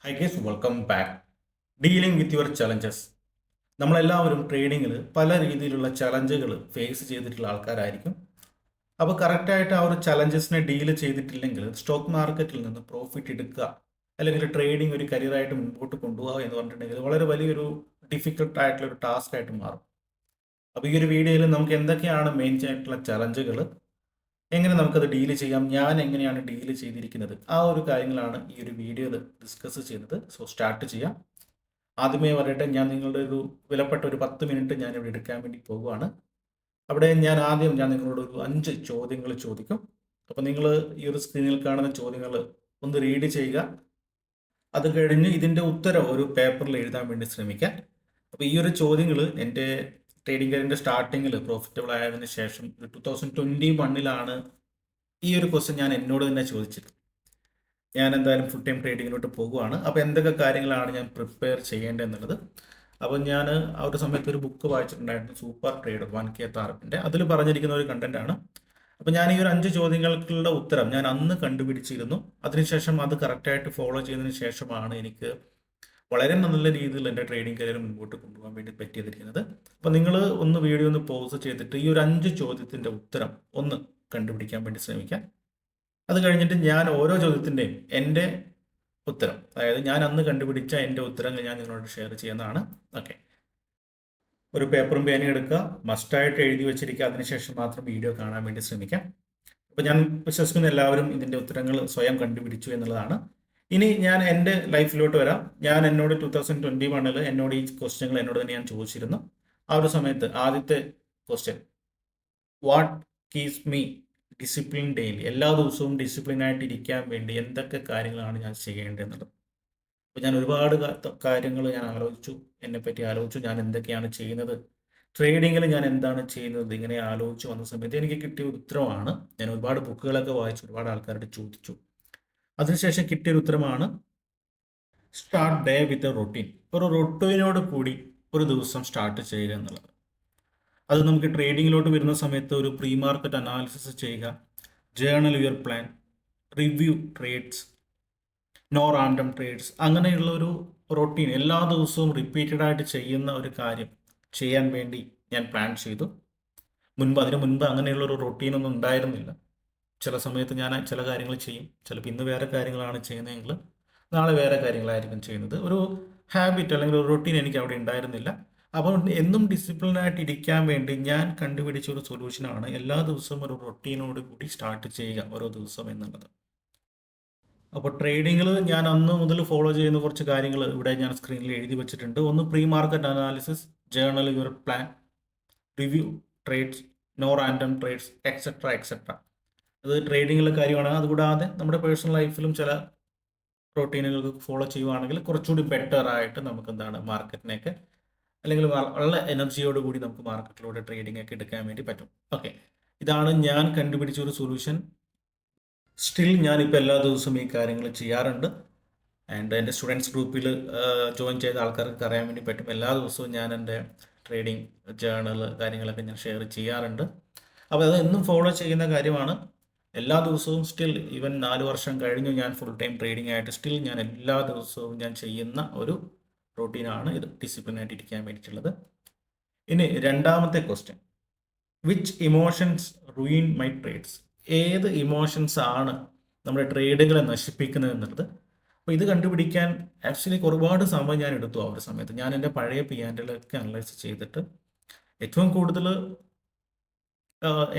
High guys, welcome back. Dealing with your challenges. നമ്മളെല്ലാവരും ട്രേഡിങ്ങിൽ പല രീതിയിലുള്ള ചലഞ്ചുകൾ ഫേസ് ചെയ്തിട്ടുള്ള ആൾക്കാരായിരിക്കും. അപ്പോൾ കറക്റ്റായിട്ട് ആ ഒരു ചലഞ്ചസിനെ ഡീല് ചെയ്തിട്ടില്ലെങ്കിൽ സ്റ്റോക്ക് മാർക്കറ്റിൽ നിന്ന് പ്രോഫിറ്റ് എടുക്കുക അല്ലെങ്കിൽ ട്രേഡിംഗ് ഒരു കരിയറായിട്ട് മുൻപോട്ട് കൊണ്ടുപോകുക എന്ന് പറഞ്ഞിട്ടുണ്ടെങ്കിൽ വളരെ വലിയൊരു ഡിഫിക്കൽട്ട് ആയിട്ടുള്ള ഒരു ടാസ്ക് ആയിട്ട് മാറും. അപ്പോൾ ഈ ഒരു വീഡിയോയിൽ നമുക്ക് എന്തൊക്കെയാണ് മെയിൻ ആയിട്ടുള്ള ചലഞ്ചുകൾ, എങ്ങനെ നമുക്കത് ഡീല് ചെയ്യാം, ഞാൻ എങ്ങനെയാണ് ഡീല് ചെയ്തിരിക്കുന്നത്, ആ ഒരു കാര്യങ്ങളാണ് ഈ ഒരു വീഡിയോയിൽ ഡിസ്കസ് ചെയ്യുന്നത്. സോ സ്റ്റാർട്ട് ചെയ്യാം. ആദ്യമേ പറയട്ടെ, ഞാൻ നിങ്ങളുടെ ഒരു വിലപ്പെട്ട ഒരു 10 മിനിറ്റ് ഞാൻ ഇവിടെ എടുക്കാൻ വേണ്ടി പോകുവാണ്. അവിടെ ഞാൻ നിങ്ങളോട് ഒരു 5 ചോദ്യങ്ങൾ ചോദിക്കും. അപ്പോൾ നിങ്ങൾ ഈ ഒരു സ്ക്രീനിൽ കാണുന്ന ചോദ്യങ്ങൾ ഒന്ന് റീഡ് ചെയ്യുക. അത് കഴിഞ്ഞ് ഇതിൻ്റെ ഉത്തരം ഒരു പേപ്പറിൽ എഴുതാൻ വേണ്ടി ശ്രമിക്കാം. അപ്പോൾ ഈ ഒരു ചോദ്യങ്ങൾ എൻ്റെ ട്രേഡിംഗ് കരിയറിൻ്റെ സ്റ്റാർട്ടിങ്ങിൽ പ്രോഫിറ്റബിൾ ആയതിനു ശേഷം 2021 ഈ ഒരു ക്വസ്റ്റ്യൻ ഞാൻ എന്നോട് തന്നെ ചോദിച്ചത്. ഞാൻ എന്തായാലും ഫുൾ ടൈം ട്രേഡിങ്ങിലോട്ട് പോകുവാണ്. അപ്പോൾ എന്തൊക്കെ കാര്യങ്ങളാണ് ഞാൻ പ്രിപ്പയർ ചെയ്യേണ്ടതെന്നുള്ളത്. അപ്പോൾ ഞാൻ ആ ഒരു സമയത്ത് ഒരു ബുക്ക് വായിച്ചിട്ടുണ്ടായിരുന്നു, സൂപ്പർ ട്രേഡർ 1K താരപ്പിൻ്റെ. അതിൽ പറഞ്ഞിരിക്കുന്ന ഒരു കണ്ടന്റാണ്. അപ്പോൾ ഞാൻ ഈ ഒരു 5 ചോദ്യങ്ങൾക്കുള്ള ഉത്തരം ഞാൻ അന്ന് കണ്ടുപിടിച്ചിരുന്നു. അതിനുശേഷം അത് കറക്റ്റായിട്ട് ഫോളോ ചെയ്തതിന് ശേഷമാണ് എനിക്ക് വളരെ നല്ല രീതിയിൽ എൻ്റെ ട്രേഡിംഗ് കരിയർ മുൻപോട്ട് കൊണ്ടുപോകാൻ വേണ്ടി പറ്റിയിരിക്കുന്നത്. അപ്പോൾ നിങ്ങൾ ഒന്ന് വീഡിയോ ഒന്ന് പോസ് ചെയ്തിട്ട് ഈ ഒരു 5 ചോദ്യത്തിൻ്റെ ഉത്തരം ഒന്ന് കണ്ടുപിടിക്കാൻ വേണ്ടി ശ്രമിക്കാം. അത് കഴിഞ്ഞിട്ട് ഞാൻ ഓരോ ചോദ്യത്തിൻ്റെയും എൻ്റെ ഉത്തരം, അതായത് ഞാൻ അന്ന് കണ്ടുപിടിച്ച എൻ്റെ ഉത്തരങ്ങൾ ഞാൻ നിങ്ങളോട് ഷെയർ ചെയ്യുന്നതാണ്. ഓക്കെ, ഒരു പേപ്പറും പേനയും എടുക്കുക, മസ്റ്റായിട്ട് എഴുതി വെച്ചിരിക്കുക. അതിനുശേഷം മാത്രം വീഡിയോ കാണാൻ വേണ്ടി ശ്രമിക്കാം. അപ്പോൾ ഞാൻ വിശ്വസിക്കുന്ന എല്ലാവരും ഇതിൻ്റെ ഉത്തരങ്ങൾ സ്വയം കണ്ടുപിടിച്ചു എന്നുള്ളതാണ്. ഇനി ഞാൻ എൻ്റെ ലൈഫിലോട്ട് വരാം. എന്നോട് 2021 എന്നോട് ഈ ക്വസ്റ്റ്യങ്ങൾ എന്നോട് തന്നെ ഞാൻ ചോദിച്ചിരുന്നു. ആ ഒരു സമയത്ത് ആദ്യത്തെ question, what keeps me discipline daily? എല്ലാ ദിവസവും ഡിസിപ്ലിനായിട്ട് ഇരിക്കാൻ വേണ്ടി എന്തൊക്കെ കാര്യങ്ങളാണ് ഞാൻ ചെയ്യേണ്ടതെന്നുള്ളത്. അപ്പോൾ ഞാൻ ഒരുപാട് കാര്യങ്ങൾ ഞാൻ ആലോചിച്ചു, എന്നെപ്പറ്റി ആലോചിച്ചു, ഞാൻ എന്തൊക്കെയാണ് ചെയ്യുന്നത്, ട്രേഡിങ്ങിൽ ഞാൻ എന്താണ് ചെയ്യുന്നത്, ഇങ്ങനെ ആലോചിച്ച് വന്ന സമയത്ത് എനിക്ക് കിട്ടിയ ഉത്തരമാണ്, ഞാൻ ഒരുപാട് ബുക്കുകളൊക്കെ വായിച്ചു, ഒരുപാട് ആൾക്കാരോട് ചോദിച്ചു, അതിനുശേഷം കിട്ടിയൊരു ഉത്തരമാണ് start day with a routine. ഒരു റൊട്ടീനോട് കൂടി ഒരു ദിവസം സ്റ്റാർട്ട് ചെയ്യുക എന്നുള്ളത്. അത് നമുക്ക് ട്രേഡിങ്ങിലോട്ട് വരുന്ന സമയത്ത് ഒരു പ്രീ മാർക്കറ്റ് അനാലിസിസ് ചെയ്യുക, journal your plan, review trades, no random trades, അങ്ങനെയുള്ള ഒരു റൊട്ടീൻ എല്ലാ ദിവസവും റിപ്പീറ്റഡ് ആയിട്ട് ചെയ്യുന്ന ഒരു കാര്യം ചെയ്യാൻ വേണ്ടി ഞാൻ പ്ലാൻ ചെയ്തു. അതിനു മുൻപ് അങ്ങനെയുള്ള ഒരു റൊട്ടീനൊന്നും ഉണ്ടായിരുന്നില്ല. ചില സമയത്ത് ഞാൻ ചില കാര്യങ്ങൾ ചെയ്യും, ചിലപ്പോൾ ഇന്ന് വേറെ കാര്യങ്ങളാണ് ചെയ്യുന്നതെങ്കിൽ നാളെ വേറെ കാര്യങ്ങളായിരിക്കും ചെയ്യുന്നത്. ഒരു ഹാബിറ്റ് അല്ലെങ്കിൽ ഒരു റൊട്ടീൻ എനിക്ക് അവിടെ ഉണ്ടായിരുന്നില്ല. അപ്പോൾ എന്നും ഡിസിപ്ലിനായിട്ട് ഇരിക്കാൻ വേണ്ടി ഞാൻ കണ്ടുപിടിച്ച ഒരു സൊല്യൂഷനാണ് എല്ലാ ദിവസവും ഒരു റൊട്ടീനോട് കൂടി സ്റ്റാർട്ട് ചെയ്യുക ഓരോ ദിവസം എന്നുള്ളത്. അപ്പോൾ ട്രേഡിങ്ങിൽ ഞാൻ അന്ന് മുതൽ ഫോളോ ചെയ്യുന്ന കുറച്ച് കാര്യങ്ങൾ ഇവിടെ ഞാൻ സ്ക്രീനിൽ എഴുതി വെച്ചിട്ടുണ്ട്. ഒന്ന് pre market analysis, journal your plan, review trades, no random trades, etcetera etcetera. അത് ട്രേഡിങ്ങിലെ കാര്യമാണ്. അതുകൂടാതെ നമ്മുടെ പേഴ്സണൽ ലൈഫിലും ചില റൊട്ടീനുകൾ ഫോളോ ചെയ്യുവാണെങ്കിൽ കുറച്ചുകൂടി ബെറ്റർ ആയിട്ട് നമുക്ക് എന്താണ് മാർക്കറ്റിനെയൊക്കെ അല്ലെങ്കിൽ വളരെ എനർജിയോട് കൂടി നമുക്ക് മാർക്കറ്റിലൂടെ ട്രേഡിംഗ് ഒക്കെ എടുക്കാൻ വേണ്ടി പറ്റും. ഓക്കെ, ഇതാണ് ഞാൻ കണ്ടുപിടിച്ച ഒരു സൊല്യൂഷൻ. സ്റ്റിൽ ഞാനിപ്പോൾ എല്ലാ ദിവസവും ഈ കാര്യങ്ങൾ ചെയ്യാറുണ്ട്. ആൻഡ് എൻ്റെ സ്റ്റുഡൻസ് ഗ്രൂപ്പിൽ ജോയിൻ ചെയ്ത ആൾക്കാർക്ക് അറിയാൻ വേണ്ടി പറ്റും, എല്ലാ ദിവസവും ഞാൻ എൻ്റെ ട്രേഡിംഗ് ജേർണൽ കാര്യങ്ങളൊക്കെ ഞാൻ ഷെയർ ചെയ്യാറുണ്ട്. അപ്പോൾ അത് എന്നും ഫോളോ ചെയ്യുന്ന കാര്യമാണ്. എല്ലാ ദിവസവും സ്റ്റിൽ ഈവൻ 4 വർഷം കഴിഞ്ഞു ഞാൻ ഫുൾ ടൈം ട്രേഡിംഗ് ആയിട്ട് സ്റ്റിൽ ഞാൻ എല്ലാ ദിവസവും ഞാൻ ചെയ്യുന്ന ഒരു റൊട്ടീനാണ് ഇത്, ഡിസിപ്ലിനായിട്ട് ഇരിക്കാൻ വേണ്ടിയിട്ടുള്ളത്. ഇനി രണ്ടാമത്തെ question, which emotions ruin my trades? ഏത് ഇമോഷൻസ് ആണ് നമ്മുടെ ട്രേഡുകളെ നശിപ്പിക്കുന്നത് എന്നുള്ളത്. അപ്പോൾ ഇത് കണ്ടുപിടിക്കാൻ ആക്ച്വലി ഒരുപാട് സമയം ഞാൻ എടുത്തു. ആ ഒരു സമയത്ത് ഞാൻ എൻ്റെ പഴയ പിയാൻഡിലൊക്കെ അനലൈസ് ചെയ്തിട്ട് ഏറ്റവും കൂടുതൽ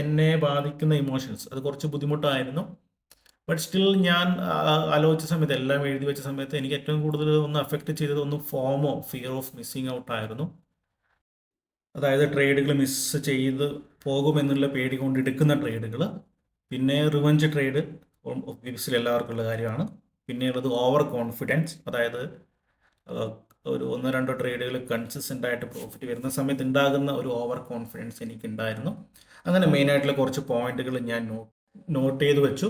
എന്നെ ബാധിക്കുന്ന ഇമോഷൻസ്, അത് കുറച്ച് ബുദ്ധിമുട്ടായിരുന്നു. ബട്ട് സ്റ്റിൽ ഞാൻ ആലോചിച്ച സമയത്ത്, എല്ലാം എഴുതി വെച്ച സമയത്ത് എനിക്ക് ഏറ്റവും കൂടുതൽ ഒന്ന് അഫക്റ്റ് ചെയ്തത് ഒന്ന് ഫോമോ, ഫിയർ ഓഫ് മിസ്സിങ് ഔട്ട് ആയിരുന്നു. അതായത് ട്രേഡുകൾ മിസ് ചെയ്ത് പോകുമെന്നുള്ള പേടി കൊണ്ട് എടുക്കുന്ന ട്രേഡുകൾ. പിന്നെ റിവഞ്ച് ട്രേഡ് ഒബ്വിയസ്ലി എല്ലാവർക്കും ഉള്ള കാര്യമാണ്. പിന്നെയുള്ളത് ഓവർ കോൺഫിഡൻസ്, അതായത് ഒരു 1-2 ട്രേഡുകൾ കൺസിസ്റ്റൻ്റ് ആയിട്ട് പ്രോഫിറ്റ് വരുന്ന സമയത്ത് ഉണ്ടാകുന്ന ഒരു ഓവർ കോൺഫിഡൻസ് എനിക്കുണ്ടായിരുന്നു. അങ്ങനെ മെയിനായിട്ടുള്ള കുറച്ച് പോയിന്റുകൾ ഞാൻ നോട്ട് ചെയ്ത് വെച്ചു.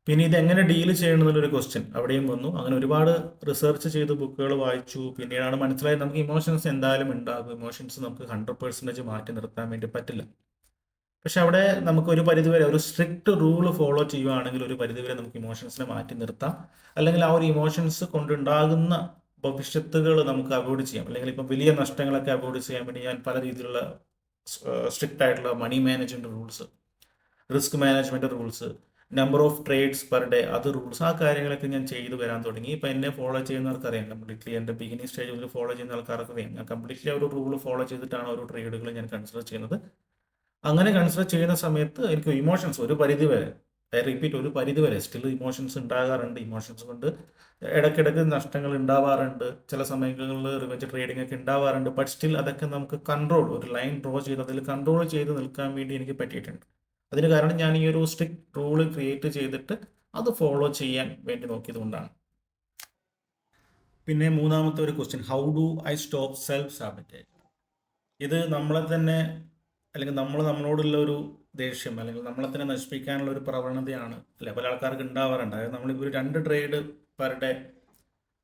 പിന്നെ ഇതെങ്ങനെ ഡീല് ചെയ്യണം എന്നുള്ളൊരു ക്വസ്റ്റ്യൻ അവിടെയും വന്നു. അങ്ങനെ ഒരുപാട് റിസർച്ച് ചെയ്ത് ബുക്കുകൾ വായിച്ചു. പിന്നീടാണ് മനസ്സിലായത് നമുക്ക് ഇമോഷൻസ് എന്തായാലും ഉണ്ടാകും. ഇമോഷൻസ് നമുക്ക് 100% മാറ്റി നിർത്താൻ വേണ്ടി പറ്റില്ല. പക്ഷെ അവിടെ നമുക്ക് ഒരു പരിധിവരെ ഒരു സ്ട്രിക്റ്റ് റൂൾ ഫോളോ ചെയ്യുവാണെങ്കിൽ ഒരു പരിധിവരെ നമുക്ക് ഇമോഷൻസിനെ മാറ്റി നിർത്താം. അല്ലെങ്കിൽ ആ ഒരു ഇമോഷൻസ് കൊണ്ടുണ്ടാകുന്ന ഭവിഷ്യത്തുകൾ നമുക്ക് അവോയ്ഡ് ചെയ്യാം. അല്ലെങ്കിൽ ഇപ്പം വലിയ നഷ്ടങ്ങളൊക്കെ അവോയ്ഡ് ചെയ്യാൻ വേണ്ടി ഞാൻ പല രീതിയിലുള്ള സ്ട്രിക്റ്റ് ആയിട്ടുള്ള money management rules, risk management rules, number of trades per day, അത് റൂൾസ്, ആ കാര്യങ്ങളൊക്കെ ഞാൻ ചെയ്തു വരാൻ തുടങ്ങി. ഇപ്പം എന്നെ ഫോളോ ചെയ്യുന്നവർക്ക് അറിയാം, കംപ്ലീറ്റ്ലി എൻ്റെ ബിഗിനിങ് സ്റ്റേജിൽ ഫോളോ ചെയ്യുന്ന ആൾക്കാർക്ക് അറിയാം, ഞാൻ കംപ്ലീറ്റ്ലി ഒരു റൂൾ ഫോളോ ചെയ്തിട്ടാണ് ഓരോ ട്രേഡുകൾ ഞാൻ കൺസിഡർ ചെയ്യുന്നത്. അങ്ങനെ കൺസിഡർ ചെയ്യുന്ന സമയത്ത് എനിക്ക് ഇമോഷൻസ് ഒരു പരിധി വരെ, ഐ റിപ്പീറ്റ്, ഒരു പരിധി വരെ സ്റ്റിൽ ഇമോഷൻസ് ഉണ്ടാകാറുണ്ട്. ഇമോഷൻസ് കൊണ്ട് ഇടയ്ക്കിടയ്ക്ക് നഷ്ടങ്ങൾ ഉണ്ടാവാറുണ്ട്, ചില സമയങ്ങളിൽ റിവെഞ്ച് ട്രേഡിംഗ് ഒക്കെ ഉണ്ടാവാറുണ്ട്. ബട്ട് സ്റ്റിൽ അതൊക്കെ നമുക്ക് കൺട്രോൾ, ഒരു ലൈൻ ഡ്രോ ചെയ്ത് അതിൽ കൺട്രോൾ ചെയ്ത് നിൽക്കാൻ വേണ്ടി എനിക്ക് പറ്റിയിട്ടുണ്ട്. അതിന് കാരണം ഞാൻ ഈ ഒരു സ്ട്രിക്റ്റ് റൂള് ക്രിയേറ്റ് ചെയ്തിട്ട് അത് ഫോളോ ചെയ്യാൻ വേണ്ടി നോക്കിയത് കൊണ്ടാണ്. പിന്നെ മൂന്നാമത്തെ ഒരു question, how do I stop self sabotage? ഇത് നമ്മളെ തന്നെ, അല്ലെങ്കിൽ നമ്മളോടുള്ള ഒരു ദേഷ്യം, അല്ലെങ്കിൽ നമ്മളെ തന്നെ നശിപ്പിക്കാനുള്ള ഒരു പ്രവണതയാണ് അല്ലെ പല ആൾക്കാർക്ക് ഉണ്ടാവാറുണ്ട്. അതായത് നമ്മളിപ്പോൾ ഒരു 2 ട്രേഡ് പെർ ഡേ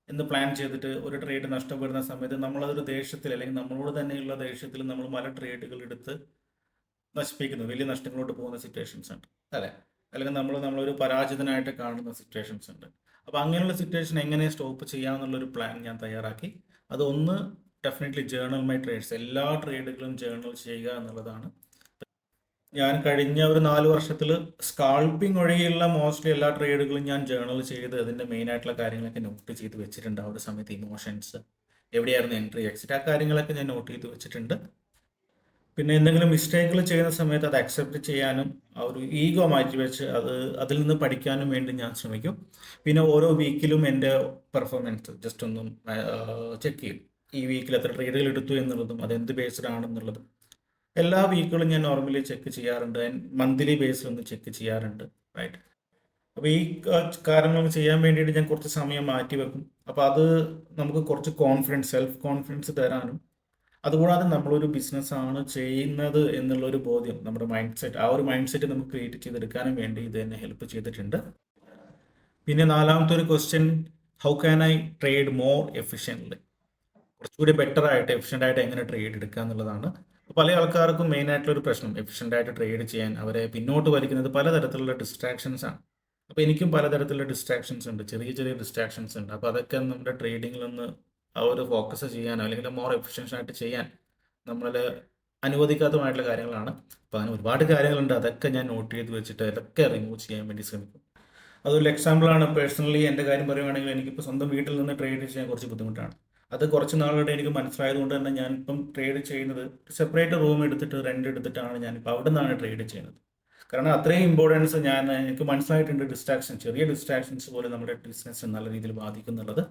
എന്ന് പ്ലാൻ ചെയ്തിട്ട് ഒരു ട്രേഡ് നഷ്ടപ്പെടുന്ന സമയത്ത് നമ്മളതൊരു ദേഷ്യത്തിൽ, അല്ലെങ്കിൽ നമ്മളോട് തന്നെയുള്ള ദേഷ്യത്തിൽ നമ്മൾ പല ട്രേഡുകൾ എടുത്ത് നശിപ്പിക്കുന്നു, വലിയ നഷ്ടങ്ങളോട്ട് പോകുന്ന സിറ്റുവേഷൻസ് ഉണ്ട് അല്ലേ? അല്ലെങ്കിൽ നമ്മളൊരു പരാജിതനായിട്ട് കാണുന്ന സിറ്റുവേഷൻസ് ഉണ്ട്. അപ്പോൾ അങ്ങനെയുള്ള സിറ്റുവേഷൻ എങ്ങനെ സ്റ്റോപ്പ് ചെയ്യാമെന്നുള്ളൊരു പ്ലാൻ ഞാൻ തയ്യാറാക്കി. അതൊന്ന് ഡെഫിനറ്റ്ലി ജേർണൽ മൈ ട്രേഡ്സ്, എല്ലാ ട്രേഡുകളും ജേർണൽ ചെയ്യുക എന്നുള്ളതാണ്. ഞാൻ കഴിഞ്ഞ ഒരു 4 വർഷത്തിൽ സ്കാൾപ്പിംഗ് ഒഴികെയുള്ള മോസ്റ്റ്ലി എല്ലാ ട്രേഡുകളും ഞാൻ ജേർണൽ ചെയ്ത് അതിൻ്റെ മെയിൻ ആയിട്ടുള്ള കാര്യങ്ങളൊക്കെ നോട്ട് ചെയ്ത് വെച്ചിട്ടുണ്ട്. ആ ഒരു സമയത്ത് ഇമോഷൻസ് എവിടെയായിരുന്നു, എൻട്രി എക്സിറ്റ്, ആ കാര്യങ്ങളൊക്കെ ഞാൻ നോട്ട് ചെയ്ത് വെച്ചിട്ടുണ്ട്. പിന്നെ എന്തെങ്കിലും മിസ്റ്റേക്കുകൾ ചെയ്യുന്ന സമയത്ത് അത് അക്സെപ്റ്റ് ചെയ്യാനും ആ ഒരു ഈഗോ മാറ്റി വെച്ച് അതിൽ നിന്ന് പഠിക്കാനും വേണ്ടി ഞാൻ ശ്രമിക്കും. പിന്നെ ഓരോ വീക്കിലും എൻ്റെ പെർഫോമൻസ് ജസ്റ്റ് ഒന്നും ചെക്ക് ചെയ്യും. ഈ വീക്കിൽ എത്ര ട്രേഡുകൾ എടുത്തു എന്നുള്ളതും അത് എന്ത് ബേസ്ഡ് ആണെന്നുള്ളതും എല്ലാ വീക്കുകളും ഞാൻ നോർമലി ചെക്ക് ചെയ്യാറുണ്ട്. മന്ത്ലി ബേസിൽ ഒന്ന് ചെക്ക് ചെയ്യാറുണ്ട്, റൈറ്റ്? അപ്പോൾ ഈ കാര്യങ്ങൾ ചെയ്യാൻ വേണ്ടിയിട്ട് ഞാൻ കുറച്ച് സമയം മാറ്റി വെക്കും. അപ്പോൾ അത് നമുക്ക് കുറച്ച് കോൺഫിഡൻസ്, സെൽഫ് കോൺഫിഡൻസ് തരാനും, അതുകൂടാതെ നമ്മളൊരു ബിസിനസ്സാണ് ചെയ്യുന്നത് എന്നുള്ളൊരു ബോധ്യം, നമ്മുടെ മൈൻഡ് സെറ്റ്, ആ ഒരു മൈൻഡ് സെറ്റ് നമുക്ക് ക്രിയേറ്റ് ചെയ്തെടുക്കാനും വേണ്ടി ഇത് എന്നെ ഹെൽപ്പ് ചെയ്തിട്ടുണ്ട്. പിന്നെ നാലാമത്തെ ഒരു question, how can I trade more efficiently? കുറച്ചുകൂടി ബെറ്റർ ആയിട്ട്, എഫിഷ്യൻ്റ് ആയിട്ട് എങ്ങനെ ട്രേഡ് എടുക്കുക എന്നുള്ളതാണ്. പല ആൾക്കാർക്കും മെയിൻ ആയിട്ടുള്ള ഒരു പ്രശ്നം, എഫിഷ്യൻ്റ് ആയിട്ട് ട്രേഡ് ചെയ്യാൻ അവരെ പിന്നോട്ട് വലിക്കുന്നത് പലതരത്തിലുള്ള ഡിസ്ട്രാക്ഷൻസ് ആണ്. അപ്പോൾ എനിക്കും പലതരത്തിലുള്ള ഡിസ്ട്രാക്ഷൻസ് ഉണ്ട്, ചെറിയ ചെറിയ ഡിസ്ട്രാക്ഷൻസ് ഉണ്ട്. അപ്പോൾ അതൊക്കെ നമ്മുടെ ട്രേഡിങ്ങിൽ നിന്ന് ആ ഒരു ഫോക്കസ് ചെയ്യാനോ അല്ലെങ്കിൽ മോർ എഫിഷ്യൻസ് ആയിട്ട് ചെയ്യാൻ നമ്മൾ അനുവദിക്കാത്തതുമായിട്ടുള്ള കാര്യങ്ങളാണ്. അപ്പോൾ അങ്ങനെ ഒരുപാട് കാര്യങ്ങളുണ്ട്, അതൊക്കെ ഞാൻ നോട്ട് ചെയ്ത് വെച്ചിട്ട് അതൊക്കെ റിമൂവ് ചെയ്യാൻ വേണ്ടി ശ്രമിക്കും. അതൊരു എക്സാമ്പിളാണ്. പേഴ്സണലി എൻ്റെ കാര്യം പറയുവാണെങ്കിൽ എനിക്കിപ്പോൾ സ്വന്തം വീട്ടിൽ നിന്ന് ട്രേഡ് ചെയ്യാൻ കുറച്ച് ബുദ്ധിമുട്ടാണ്. അത് കുറച്ച് നാളുകളുടെ എനിക്ക് മനസ്സിലായതുകൊണ്ട് തന്നെ ഞാനിപ്പം ട്രേഡ് ചെയ്യുന്നത് സെപ്പറേറ്റ് റൂം എടുത്തിട്ട് റെൻ്റ് എടുത്തിട്ടാണ് ഞാനിപ്പോൾ അവിടെ നിന്നാണ് ട്രേഡ് ചെയ്യുന്നത്. കാരണം അത്രയും ഇമ്പോർട്ടൻസ് എനിക്ക് മനസ്സിലായിട്ടുണ്ട്. ചെറിയ ഡിസ്ട്രാക്ഷൻസ് പോലും നമ്മുടെ ബിസിനസ് നല്ല രീതിയിൽ ബാധിക്കുന്നുള്ളത്.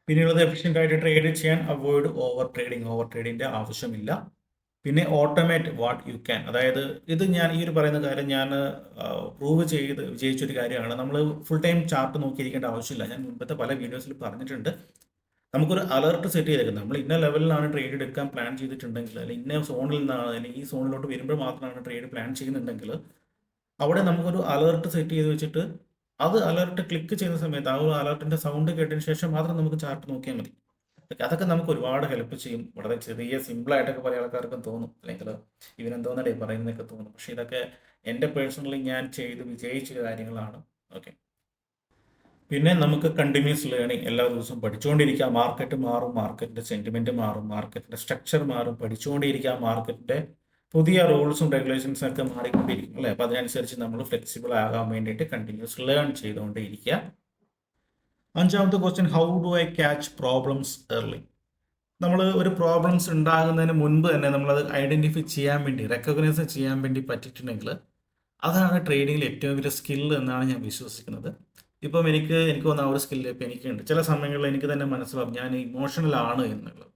പിന്നെയുള്ളത്, എഫിഷ്യൻ്റ് ആയിട്ട് ട്രേഡ് ചെയ്യാൻ അവോയ്ഡ് ഓവർ ട്രേഡിൻ്റെ ആവശ്യമില്ല. പിന്നെ ഓട്ടോമേറ്റ് വാട്ട് യു ക്യാൻ, അതായത് ഇത് ഞാൻ ഈ ഒരു പറയുന്ന കാര്യം ഞാൻ പ്രൂവ് ചെയ്ത് വിജയിച്ചൊരു കാര്യമാണ്. നമ്മൾ ഫുൾ ടൈം ചാർട്ട് നോക്കിയിരിക്കേണ്ട ആവശ്യമില്ല. ഞാൻ മുമ്പത്തെ പല വീഡിയോസിൽ പറഞ്ഞിട്ടുണ്ട്. നമുക്കൊരു അലർട്ട് സെറ്റ് ചെയ്തേക്കുന്നത്, നമ്മൾ ഇന്ന ലെവലിലാണ് ട്രേഡ് എടുക്കാൻ പ്ലാൻ ചെയ്തിട്ടുണ്ടെങ്കിൽ, അല്ലെങ്കിൽ ഇന്ന സോണിൽ നിന്നാണ്, അല്ലെങ്കിൽ ഈ സോണിലോട്ട് വരുമ്പോൾ മാത്രമാണ് ട്രേഡ് പ്ലാൻ ചെയ്യുന്നുണ്ടെങ്കിൽ, അവിടെ നമുക്കൊരു അലർട്ട് സെറ്റ് ചെയ്ത് വെച്ചിട്ട് അത് അലർട്ട് ക്ലിക്ക് ചെയ്യുന്ന സമയത്ത് ആ ഒരു അലർട്ടിൻ്റെ സൗണ്ട് കേട്ടതിന് ശേഷം മാത്രം നമുക്ക് ചാർട്ട് നോക്കിയാൽ മതി. അതൊക്കെ നമുക്ക് ഒരുപാട് ഹെൽപ്പ് ചെയ്യും. വളരെ ചെറിയ സിമ്പിളായിട്ടൊക്കെ പല ആൾക്കാർക്കും തോന്നും, അല്ലെങ്കിൽ ഇവനെന്തോന്നടേ പറയുന്നതൊക്കെ തോന്നും. പക്ഷേ ഇതൊക്കെ എൻ്റെ പേഴ്സണലി ഞാൻ ചെയ്ത് വിജയിച്ച കാര്യങ്ങളാണ്. ഓക്കെ. പിന്നെ നമുക്ക് കണ്ടിന്യൂസ് ലേണിംഗ്, എല്ലാ ദിവസവും പഠിച്ചുകൊണ്ടിരിക്കുക. മാർക്കറ്റ് മാറും, മാർക്കറ്റിൻ്റെ സെൻറ്റിമെൻറ്റ് മാറും, മാർക്കറ്റിൻ്റെ സ്ട്രക്ചർ മാറും, പഠിച്ചുകൊണ്ടിരിക്കുക. മാർക്കറ്റിൻ്റെ പുതിയ റൂൾസും റെഗുലേഷൻസും ഒക്കെ മാറിക്കൊണ്ടിരിക്കും അല്ലേ? അപ്പോൾ അതിനനുസരിച്ച് നമ്മൾ ഫ്ലെക്സിബിൾ ആകാൻ വേണ്ടിയിട്ട് കണ്ടിന്യൂസ് ലേൺ ചെയ്തുകൊണ്ടേയിരിക്കുക. അഞ്ചാമത്തെ question, how do I catch problems early? നമ്മൾ ഒരു പ്രോബ്ലംസ് ഉണ്ടാകുന്നതിന് മുൻപ് തന്നെ നമ്മളത് ഐഡൻറ്റിഫൈ ചെയ്യാൻ വേണ്ടി, റെക്കഗ്നൈസ് ചെയ്യാൻ വേണ്ടി പറ്റിയിട്ടുണ്ടെങ്കിൽ അതാണ് ട്രേഡിങ്ങിൽ ഏറ്റവും വലിയ സ്കില്ല് എന്നാണ് ഞാൻ വിശ്വസിക്കുന്നത്. ഇപ്പം എനിക്ക് വന്ന ആ ഒരു സ്കില്ല് ഇപ്പം എനിക്കുണ്ട്. ചില സമയങ്ങളിൽ എനിക്ക് തന്നെ മനസ്സിലാവും ഞാൻ ഇമോഷണൽ ആണ് എന്നുള്ളത്.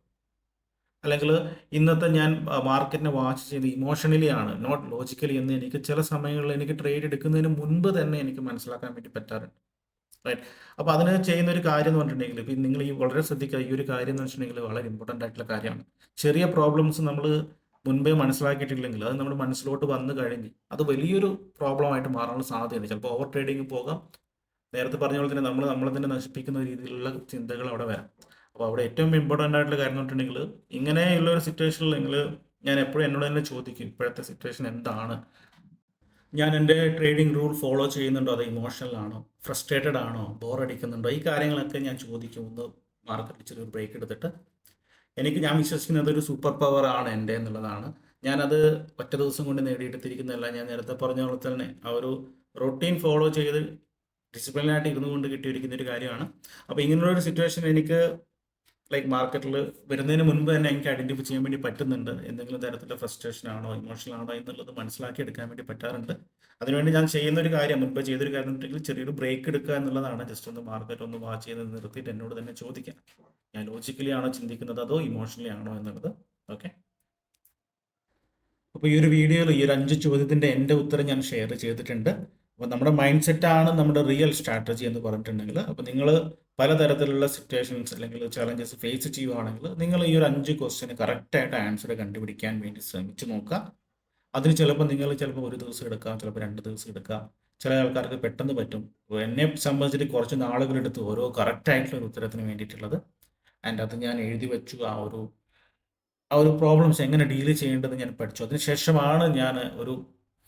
അല്ലെങ്കിൽ ഇന്നത്തെ ഞാൻ മാർക്കറ്റിനെ വാച്ച് ചെയ്ത് ഇമോഷണലി ആണ്, നോട്ട് ലോജിക്കലി എന്ന് എനിക്ക് ചില സമയങ്ങളിൽ എനിക്ക് ട്രേഡ് എടുക്കുന്നതിന് മുൻപ് തന്നെ എനിക്ക് മനസ്സിലാക്കാൻ വേണ്ടി പറ്റാറുണ്ട്, റൈറ്റ്? അപ്പോൾ അതിന് ചെയ്യുന്ന ഒരു കാര്യം എന്ന് പറഞ്ഞിട്ടുണ്ടെങ്കിൽ, ഇപ്പം നിങ്ങൾ ഈ വളരെ ശ്രദ്ധിക്കുക, ഈ ഒരു കാര്യം എന്ന് വെച്ചിട്ടുണ്ടെങ്കിൽ വളരെ ഇമ്പോർട്ടൻ്റ് ആയിട്ടുള്ള കാര്യമാണ്. ചെറിയ പ്രോബ്ലംസ് നമ്മൾ മുൻപേ മനസ്സിലാക്കിയിട്ടില്ലെങ്കിൽ അത് നമ്മുടെ മനസ്സിലോട്ട് വന്നു കഴിഞ്ഞ് അത് വലിയൊരു പ്രോബ്ലമായിട്ട് മാറാനുള്ള സാധ്യതയുണ്ട്. ചിലപ്പോൾ ഓവർ ട്രേഡിങ് പോകാം. നേരത്തെ പറഞ്ഞ പോലെ തന്നെ നമ്മളെ തന്നെ നശിപ്പിക്കുന്ന രീതിയിലുള്ള ചിന്തകൾ അവിടെ വരാം. അപ്പോൾ അവിടെ ഏറ്റവും ഇമ്പോർട്ടൻ്റ് ആയിട്ടുള്ള കാര്യം എന്ന് പറഞ്ഞിട്ടുണ്ടെങ്കിൽ, ഇങ്ങനെയുള്ള ഒരു സിറ്റുവേഷനിൽ നിങ്ങൾ ഞാൻ എപ്പോഴും എന്നോട് തന്നെ ചോദിക്കും ഇപ്പോഴത്തെ സിറ്റുവേഷൻ എന്താണ്, ഞാൻ എൻ്റെ ട്രേഡിംഗ് റൂൾ ഫോളോ ചെയ്യുന്നുണ്ടോ, അത് ഇമോഷണൽ ആണോ, ഫ്രസ്ട്രേറ്റഡ് ആണോ, ബോർ അടിക്കുന്നുണ്ടോ, ഈ കാര്യങ്ങളൊക്കെ ഞാൻ ചോദിക്കും. ഒന്ന് മാർക്കറ്റിൽ ചെറിയൊരു ബ്രേക്ക് എടുത്തിട്ട് ഞാൻ വിശ്വസിക്കുന്നത് ഒരു സൂപ്പർ പവർ ആണ് എൻ്റെ എന്നുള്ളതാണ്. ഞാനത് ഒറ്റ ദിവസം കൊണ്ട് നേടിയെടുത്തിരിക്കുന്നതല്ല. ഞാൻ നേരത്തെ പറഞ്ഞ പോലെ തന്നെ ആ ഒരു റൊട്ടീൻ ഫോളോ ചെയ്ത് ഡിസിപ്ലിനായിട്ട് ഇരുന്നു കൊണ്ട് കിട്ടിയിരിക്കുന്ന ഒരു കാര്യമാണ്. അപ്പോൾ ഇങ്ങനെയുള്ളൊരു സിറ്റുവേഷൻ എനിക്ക് മാർക്കറ്റിൽ വരുന്നതിന് മുൻപ് തന്നെ എനിക്ക് ഐഡൻറ്റിഫൈ ചെയ്യാൻ വേണ്ടി പറ്റുന്നുണ്ട്. എന്തെങ്കിലും തരത്തിലുള്ള ഫ്രസ്ട്രേഷൻ ആണോ ഇമോഷണൽ ആണോ എന്നുള്ളത് മനസ്സിലാക്കി എടുക്കാൻ വേണ്ടി പറ്റാറുണ്ട്. അതിനുവേണ്ടി ഞാൻ ചെയ്യുന്ന ഒരു കാര്യം, മുൻപ് ചെയ്തൊരു കാര്യം ഉണ്ടെങ്കിൽ ചെറിയൊരു ബ്രേക്ക് എടുക്കുക എന്നുള്ളതാണ്. ജസ്റ്റ് ഒന്ന് മാർക്കറ്റ് ഒന്ന് വാച്ച് ചെയ്ത് നിർത്തിയിട്ട് എന്നോട് തന്നെ ചോദിക്കാം, ഞാൻ ലോജിക്കലി ആണോ ചിന്തിക്കുന്നത് അതോ ഇമോഷണലി ആണോ എന്നുള്ളത്. ഓക്കെ, അപ്പോൾ ഈ ഒരു വീഡിയോയിൽ ഈ ഒരു 5 ചോദ്യത്തിൻ്റെ എൻ്റെ ഉത്തരം ഞാൻ ഷെയർ ചെയ്തിട്ടുണ്ട്. അപ്പോൾ നമ്മുടെ മൈൻഡ് സെറ്റാണ് നമ്മുടെ റിയൽ സ്ട്രാറ്റജി എന്ന് പറഞ്ഞിട്ടുണ്ടെങ്കിൽ, അപ്പോൾ നിങ്ങൾ പലതരത്തിലുള്ള സിറ്റുവേഷൻസ് അല്ലെങ്കിൽ ചലഞ്ചസ് ഫേസ് ചെയ്യുവാണെങ്കിൽ നിങ്ങൾ ഈ ഒരു 5 ക്വസ്റ്റ്യന് കറക്റ്റായിട്ട് ആൻസർ കണ്ടുപിടിക്കാൻ വേണ്ടി ശ്രമിച്ചു നോക്കുക. അതിന് ചിലപ്പോൾ ഒരു ദിവസം എടുക്കാം, ചിലപ്പോൾ 2 ദിവസം എടുക്കാം. ചില ആൾക്കാർക്ക് പെട്ടെന്ന് പറ്റും. എന്നെ സംബന്ധിച്ചിട്ട് കുറച്ച് നാളുകളെടുത്ത് ഓരോ കറക്റ്റായിട്ടുള്ള ഒരു ഉത്തരത്തിന് വേണ്ടിയിട്ടുള്ളത്. ആൻഡ് അത് ഞാൻ എഴുതി വെച്ചു. ആ ഒരു പ്രോബ്ലംസ് എങ്ങനെ ഡീൽ ചെയ്യേണ്ടത് ഞാൻ പഠിച്ചു. അതിനുശേഷമാണ് ഞാൻ ഒരു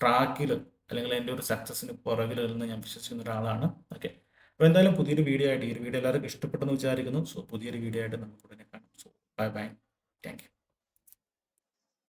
ട്രാക്കിൽ അല്ലെങ്കിൽ എൻ്റെ ഒരു സക്സസ്സിന് പുറകിൽ നിന്ന് ഞാൻ വിശ്വസിക്കുന്ന ഒരാളാണ്. ഓക്കെ, അപ്പോൾ എന്തായാലും പുതിയൊരു വീഡിയോ ആയിട്ട്, ഈ ഒരു വീഡിയോ എല്ലാവർക്കും ഇഷ്ടപ്പെട്ടെന്ന് വിചാരിക്കുന്നു. സോ പുതിയൊരു വീഡിയോ ആയിട്ട് നമുക്ക് ഉടനെ കാണാം. So bye bye, thank you.